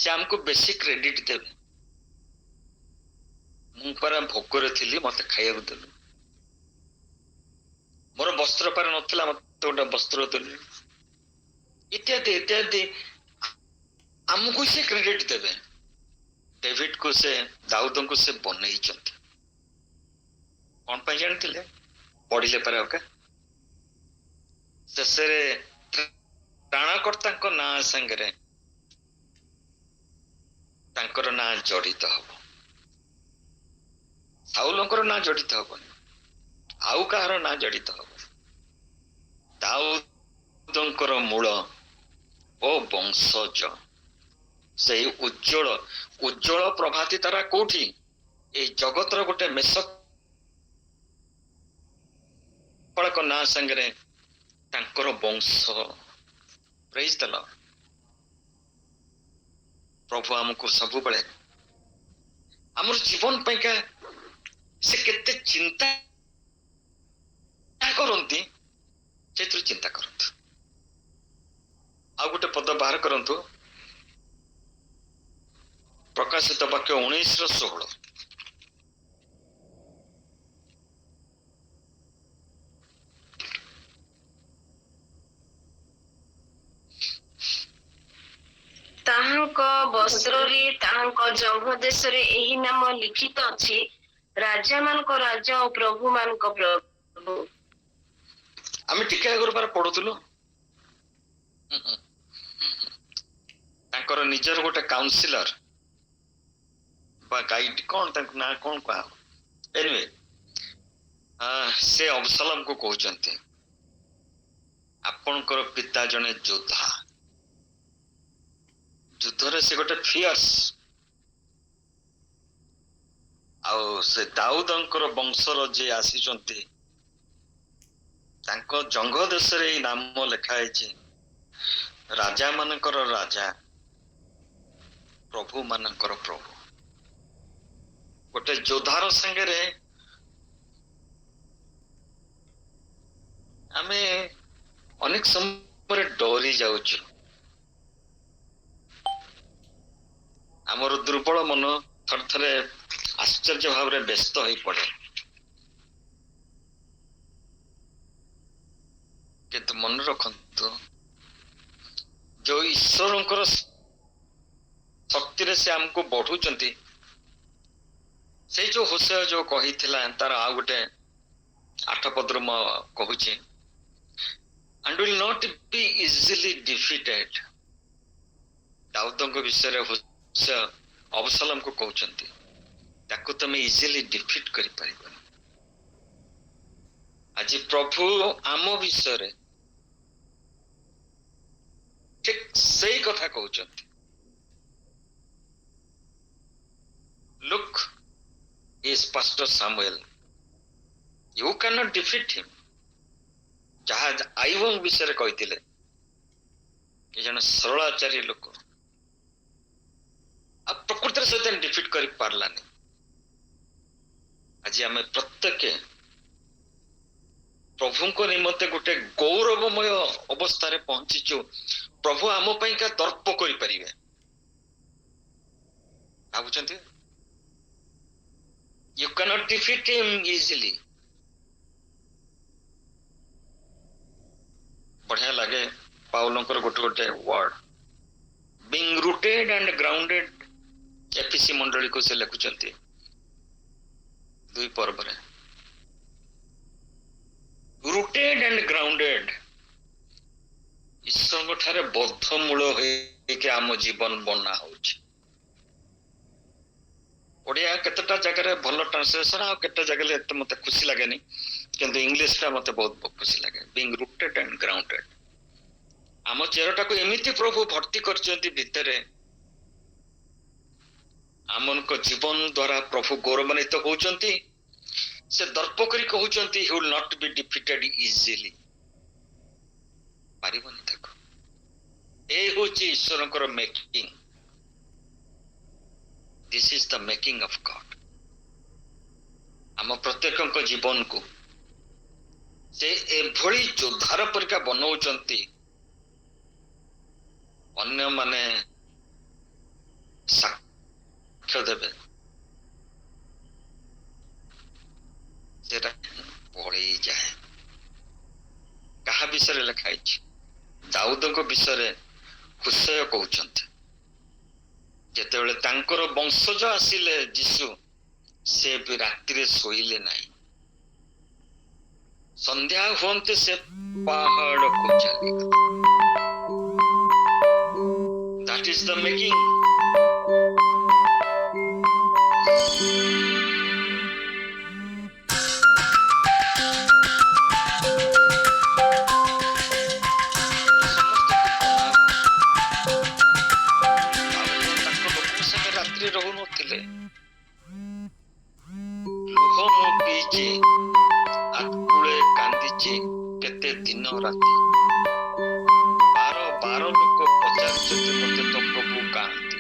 ସେ ଆମକୁ ବେଶୀ କ୍ରେଡିଟ ଦେବେ। ମୁଁ ପରା ଭୋକରେ ଥିଲି, ମତେ ଖାଇବାକୁ ଦେଲୁ। ମୋର ବସ୍ତ୍ର ପାର ନଥିଲା, ମତେ ଗୋଟେ ବସ୍ତ୍ର ଦେଲୁ। ଇତ୍ୟାଦି ଇତ୍ୟାଦି ଆମକୁ ସେ କ୍ରେଡିଟ ଦେବେ। ଡେଭିଡକୁ ସେ, ଦାଉଦଙ୍କୁ ସେ ବନେଇଛନ୍ତି। କଣ ପାଇଁ ଜାଣିଥିଲେ? ପଢିଲେ ପାରେ ଓକେ। ଶେଷରେ ତ୍ରାଣକର୍ତ୍ତାଙ୍କ ନାଁ ସାଙ୍ଗରେ ତାଙ୍କର ନାଁ ଜଡିତ ହବ। ସାଉଲଙ୍କର ନାଁ ଜଡିତ ହବନି, ଆଉ କାହାର ନାଁ ଜଡିତ ହବ। ଦାଉଦଙ୍କର ମୂଳ ଓ ବଂଶଜ, ସେଇ ଉଜ୍ଜଳ ଉଜ୍ଜଳ ପ୍ରଭାତି ତାରା କୋଉଠି? ଏଇ ଜଗତର ଗୋଟେ ମେଷପାଳକ ନାଁ ସାଙ୍ଗରେ ତାଙ୍କର ବଂଶ। ପ୍ରେଜ୍ ଦ ଲର୍ଡ। ପ୍ରଭୁ ଆମକୁ ସବୁବେଳେ ଆମର ଜୀବନ ପାଇଁକା ସେ କେତେ ଚିନ୍ତା କରନ୍ତି, ସେଥିରୁ ଚିନ୍ତା କରନ୍ତୁ। ଆଉ ଗୋଟେ ପଦ ବାହାର କରନ୍ତୁ, ପ୍ରକାଶିତ ବାକ୍ୟ 19:16। ତାହାଙ୍କ ବସ୍ତ୍ରରେ ତାହାଙ୍କ ଜଙ୍ଘ ଦେଶରେ ଏହି ନାମ ଲିଖିତ ଅଛି, ରାଜାମାନଙ୍କ ରାଜା ଓ ପ୍ରଭୁମାନଙ୍କ ପ୍ରଭୁ। ଆମେ ଟିକେ ଆଗରୁ ବାର ପଢୁଥିଲୁ, ତାଙ୍କର ନିଜର ଗୋଟେ କାଉନସିଲର ବା ଗାଇଡ, କଣ ତାଙ୍କ ନାଁ କଣ କୁହା? ଏନିୱେ, ସେ ଅବସଲମକୁ କହୁଛନ୍ତି, ଆପଣଙ୍କର ପିତା ଜଣେ ଯୋଦ୍ଧା। ଯୁଦ୍ଧରେ ସେ ଗୋଟେ ଫିୟର୍ସ। ଆଉ ସେ ଦାଉଦଙ୍କର ବଂଶର ଯିଏ ଆସିଛନ୍ତି, ତାଙ୍କ ଜଙ୍ଘ ଦେଶରେ ଏଇ ନାମ ଲେଖା ହେଇଛି, ରାଜା ମାନଙ୍କର ରାଜା, ପ୍ରଭୁ ମାନଙ୍କର ପ୍ରଭୁ। ଗୋଟେ ଯୋଦ୍ଧାର ସାଙ୍ଗରେ ଆମେ ଅନେକ ସମୟରେ ଡରି ଯାଉଛୁ। ଆମର ଦୁର୍ବଳ ମନ ଥରେ ଥରେ ଆଶ୍ଚର୍ଯ୍ୟ ଭାବରେ ବ୍ୟସ୍ତ ହୋଇ ପଡେ। କିନ୍ତୁ ମନେ ରଖନ୍ତୁ, ଯୋଉ ଈଶ୍ୱରଙ୍କର ଶକ୍ତିରେ ସେ ଆମକୁ ବଢୁଛନ୍ତି, ସେଇ ଯୋଉ ହୋସେୟ ଯୋଉ କହିଥିଲା, ତାର ଆଉ ଗୋଟେ 8 ପଦରୁ ମୁଁ କହୁଛି, and will not be easily defeated। ଦାଉଦଙ୍କ ବିଷୟରେ ହୋସେୟ ଅବସଲମକୁ କହୁଛନ୍ତି, ତାକୁ ତମେ ଇଜିଲି ଡିଫିଟ୍ କରିପାରିବନି। ଆଜି ପ୍ରଭୁ ଆମ ବିଷୟରେ ଠିକ ସେଇ କଥା କହୁଛନ୍ତି। Look, is Pastor Samuel, you cannot defeat him। ଯାହା ଆଇବଙ୍କ ବିଷୟରେ କହିଥିଲେ, ଏ ଜଣେ ସରଳାଚାରୀ ଲୋକ, ଆଉ ପ୍ରକୃତିରେ ସହିତ ଡିଫିଟ୍ କରିପାରିଲାନି। ଆଜି ଆମେ ପ୍ରତ୍ୟେକ ପ୍ରଭୁଙ୍କ ନିମନ୍ତେ ଗୋଟେ ଗୌରବମୟ ଅବସ୍ଥାରେ ପହଞ୍ଚିଛୁ। ପ୍ରଭୁ ଆମ ପାଇଁକା ଦର୍ପ କରିପାରିବେ, ଭାବୁଛନ୍ତି? You cannot defeat him easily। ବଢିଆ ଲାଗେ ପାଉଲଙ୍କର ଗୋଟେ ଗୋଟେ word, being rooted and grounded। ଏଫିସି ମଣ୍ଡଳୀକୁ ସେ ଲେଖୁଛନ୍ତି 2 ପର୍ବରେ, rooted and grounded। ଈଶ୍ୱରଙ୍କ ଠାରେ ବଦ୍ଧ ମୂଳ ହେଇକି ଆମ ଜୀବନ ବନା ହଉଛି। ଓଡିଆ କେତେଟା ଜାଗାରେ ଭଲ ଟ୍ରାନ୍ସଲେସନ, ଆଉ କେତେ ଜାଗାରେ ଏତେ ମତେ ଖୁସି ଲାଗେନି, କିନ୍ତୁ ଇଂଲିଶଟା ମତେ ବହୁତ ଖୁସି ଲାଗେ, being rooted and grounded। ଆମ ଚେରଟାକୁ ଏମିତି ପ୍ରଭୁ ଭର୍ତ୍ତି କରିଛନ୍ତି ଭିତରେ, ଆମଙ୍କ ଜୀବନ ଦ୍ୱାରା ପ୍ରଭୁ ଗୌରବାନ୍ୱିତ ହଉଛନ୍ତି। ସେ ଦର୍ପ କରି କହୁଛନ୍ତି, he will not be defeated easily। ପାରିବନି ତାକୁ। ଏ ହଉଛି ଈଶ୍ୱରଙ୍କର making. This is the making of God। ଆମ ପ୍ରତ୍ୟେକଙ୍କ ଜୀବନକୁ ସେ ଏଭଳି ଯୋଦ୍ଧାର ପରିକା ବନଉଛନ୍ତି, ଅନ୍ୟମାନେ ସାକ୍ଷ୍ୟ ଦେବେ। ସେଟା ପଳେଇ ଯାଏ। କାହା ବିଷୟରେ ଲେଖା ହେଇଛି? ଦାଉଦଙ୍କ ବିଷୟରେ ହୋସେୟ କହୁଛନ୍ତି, ଯେତେବେଳେ ତାଙ୍କର ବଂଶଜ ଆସିଲେ ଯୀଶୁ, ସେ ବି ରାତିରେ ଶୋଇଲେ ନାହିଁ। ସନ୍ଧ୍ୟା ହୁଅନ୍ତେ ସେ ପାହାଡକୁ ଚାଲିଗଲେ। That is the making। ରହୁନଥିଲେ, ଲୁହ ମୁଁ ପିଇଛି, ଆକୁଳେ କାନ୍ଦିଛି କେତେ ଦିନ ରାତି। 12 ଲୋକ ପଚାରିଛନ୍ତି ମତେ, ତ ପ୍ରଭୁ କାହାନ୍ତି?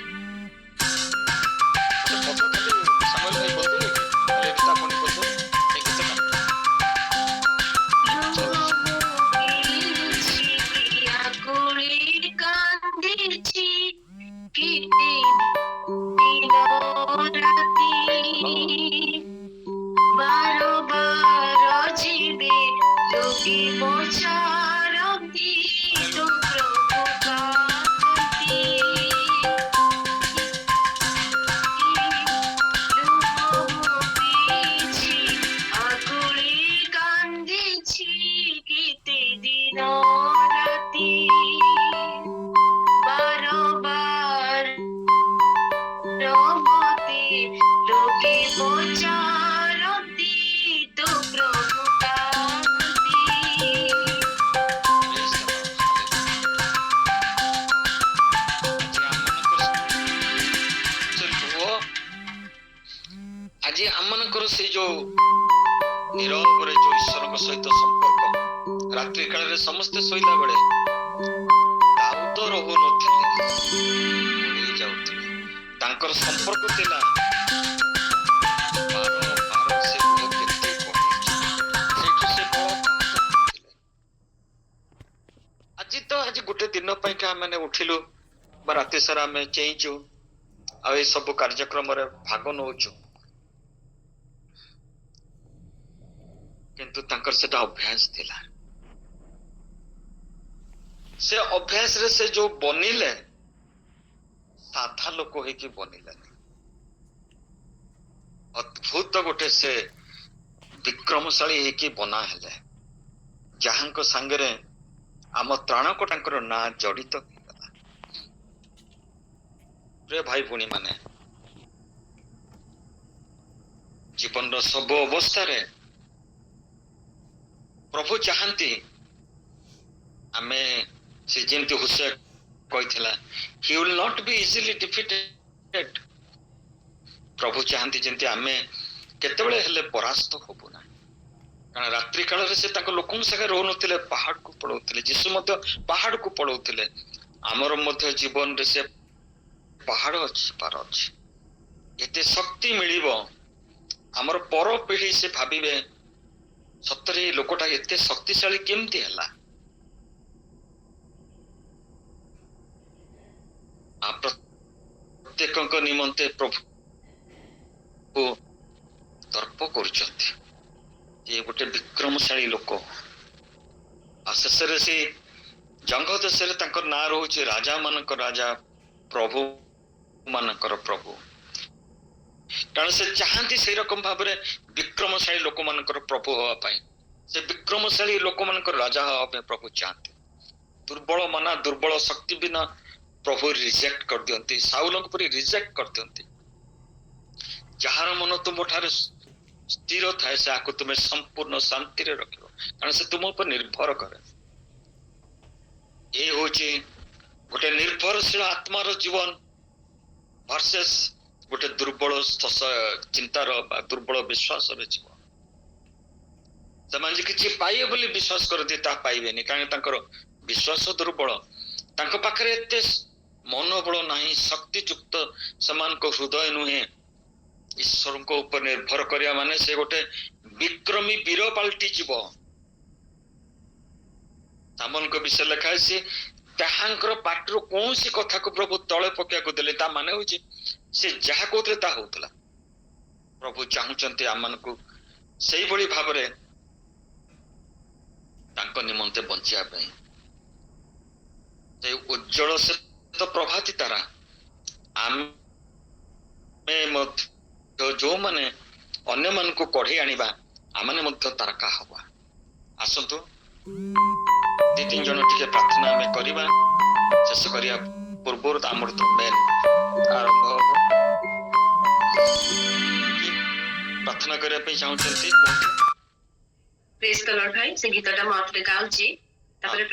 ଆଜି ଆମମାନଙ୍କର ସେଇ ଯୋଉ ନିରବରେ ଯୋଉ ଈଶ୍ୱରଙ୍କ ସହିତ ସମ୍ପର୍କ, ରାତ୍ରି କାଳରେ ସମସ୍ତେ ଶୋଇଲା ବେଳେ ଦାଉଦ ରହୁନଥିଲେ, ପଳେଇ ଯାଉଥିଲେ। ତାଙ୍କର ସମ୍ପର୍କ ଥିଲା ସେ ଲୁହ କେତେ କମେଇଛି, ସେଇଠୁ ସେ ବଳ ଥିଲେ। ପାଇଁକା ଆମେ ଉଠିଲୁ ବା ରାତି ସାରା ଆମେ ଚେଇଁଛୁ ଆଉ ଏଇ ସବୁ କାର୍ଯ୍ୟକ୍ରମରେ ଭାଗ ନଉଛୁ, କିନ୍ତୁ ତାଙ୍କର ସେଟା ଅଭ୍ୟାସ ଥିଲା। ସେ ଅଭ୍ୟାସରେ ସେ ଯୋଉ ବନିଲେ ସାଧା ଲୋକ ହେଇକି ବନିଲେନି, ଅଦ୍ଭୁତ ଗୋଟେ ସେ ବିକ୍ରମଶାଳୀ ହେଇକି ବନା ହେଲେ, ଯାହାଙ୍କ ସାଙ୍ଗରେ ଆମ ତ୍ରାଣକ ତାଙ୍କର ନାଁ ଜଡିତ ହେଇଗଲା। ପ୍ରିୟ ଭାଇ ଭଉଣୀ ମାନେ, ଜୀବନର ସବୁ ଅବସ୍ଥାରେ ପ୍ରଭୁ ଚାହାନ୍ତି ଆମେ, ସେ ଯେମିତି ହୁସେ କହିଥିଲା, he will not be easily defeated। ପ୍ରଭୁ ଚାହାନ୍ତି ଯେମିତି ଆମେ କେତେବେଳେ ହେଲେ ପରାସ୍ତ ହବୁ ନା, କାରଣ ରାତ୍ରି କାଳରେ ସେ ତାଙ୍କ ଲୋକଙ୍କ ସାଙ୍ଗେ ରହୁନଥିଲେ, ପାହାଡକୁ ପଳଉଥିଲେ। ଯୀଶୁ ମଧ୍ୟ ପାହାଡକୁ ପଳଉଥିଲେ। ଆମର ମଧ୍ୟ ଜୀବନରେ ସେ ପାହାଡ ଯିବାର ଅଛି। ଏତେ ଶକ୍ତି ମିଳିବ, ଆମର ପର ପିଢି ସେ ଭାବିବେ ସତରେ ଏଇ ଲୋକଟା ଏତେ ଶକ୍ତିଶାଳୀ କେମିତି ହେଲା। ପ୍ରତ୍ୟେକଙ୍କ ନିମନ୍ତେ ପ୍ରଭୁ ତର୍ପ କରୁଛନ୍ତି, ଏ ଗୋଟେ ବିକ୍ରମଶାଳୀ ଲୋକ। ଆଉ ଶେଷରେ ସେ ଜଙ୍ଗ ଦେଶରେ ତାଙ୍କ ନାଁ ରହୁଛି ରାଜା ମାନଙ୍କ ରାଜା, ପ୍ରଭୁ ମାନଙ୍କର ପ୍ରଭୁ। କାରଣ ସେ ଚାହାନ୍ତି ସେଇ ରକମ ଭାବରେ ବିକ୍ରମଶାଳୀ ଲୋକମାନଙ୍କର ପ୍ରଭୁ ହବା ପାଇଁ, ସେ ବିକ୍ରମଶାଳୀ ଲୋକମାନଙ୍କର ରାଜା ହବା ପାଇଁ ପ୍ରଭୁ ଚାହାନ୍ତି। ଦୁର୍ବଳ ମନା, ଦୁର୍ବଳ ଶକ୍ତି ବିନା ପ୍ରଭୁ ରିଜେକ୍ଟ କରିଦିଅନ୍ତି, ସାଉଲଙ୍କ ପରି ରିଜେକ୍ଟ କରିଦିଅନ୍ତି। ଯାହାର ମନ ତୁମ ଠାରେ ସ୍ଥିର ଥାଏ, ସେହାକୁ ତୁମେ ସମ୍ପୂର୍ଣ୍ଣ ଶାନ୍ତିରେ ରଖିବ, କାରଣ ସେ ତୁମ ଉପରେ ନିର୍ଭର କରେ। ଏ ହଉଛି ଗୋଟେ ନିର୍ଭରଶୀଳ ଆତ୍ମାର ଜୀବନ ଭର୍ସେସ୍ ଗୋଟେ ଦୁର୍ବଳ ଚିନ୍ତାର ବା ଦୁର୍ବଳ ବିଶ୍ୱାସର ଜୀବନ। ସେମାନେ ଯେ କିଛି ପାଇବେ ବୋଲି ବିଶ୍ୱାସ କରନ୍ତି, ତାହା ପାଇବେନି, କାରଣ ତାଙ୍କର ବିଶ୍ୱାସ ଦୁର୍ବଳ। ତାଙ୍କ ପାଖରେ ଏତେ ମନୋବଳ ନାହିଁ, ଶକ୍ତିଯୁକ୍ତ ସେମାନଙ୍କ ହୃଦୟ ନୁହେଁ। ଈଶ୍ୱରଙ୍କ ଉପରେ ନିର୍ଭର କରିବା ମାନେ ସେ ଗୋଟେ ବିକ୍ରମୀ ବୀର ପାଲଟି ଯିବ। ସାମୁଏଲଙ୍କ ବିଷୟ ଲେଖା ଅଛି, ତାହାଙ୍କର ପାଟିରୁ କୌଣସି କଥାକୁ ପ୍ରଭୁ ତଳେ ପକେଇବାକୁ ଦେଲେ, ତା ମାନେ ହଉଛି ସେ ଯାହା କହୁଥିଲେ ତାହା ହଉଥିଲା। ପ୍ରଭୁ ଚାହୁଁଛନ୍ତି ଆମମାନଙ୍କୁ ସେଇଭଳି ଭାବରେ ତାଙ୍କ ନିମନ୍ତେ ବଞ୍ଚିବା ପାଇଁ। ସେ ଉଜ୍ଜଳ ଶ୍ଵେତ ପ୍ରଭାତୀ ତାରା, ଆମେ ମଧ୍ୟ ଯୋଉମାନେ ଅନ୍ୟମାନଙ୍କୁ କଢେଇ ଆଣିବା, ଆମମାନେ ମଧ୍ୟ ତାରକା ହବା। ଆସନ୍ତୁ 2-3 ଜଣ ଟିକେ ପ୍ରାର୍ଥନା ଆମେ କରିବା। ଶେଷ କରିବା ପୂର୍ବରୁ ଆମର ତ ମେନ୍ ଆରମ୍ଭ ହବ। ପ୍ରାର୍ଥନା କରିବା ପାଇଁ ଚାହୁଁଛନ୍ତି? ପ୍ରେଜ୍ ଦ ଲର୍ଡ ଭାଇ, ସେ ଗୀତଟା ମୁଁ ଆଉ ଥରେ ଗାଉଛି, ତାପରେ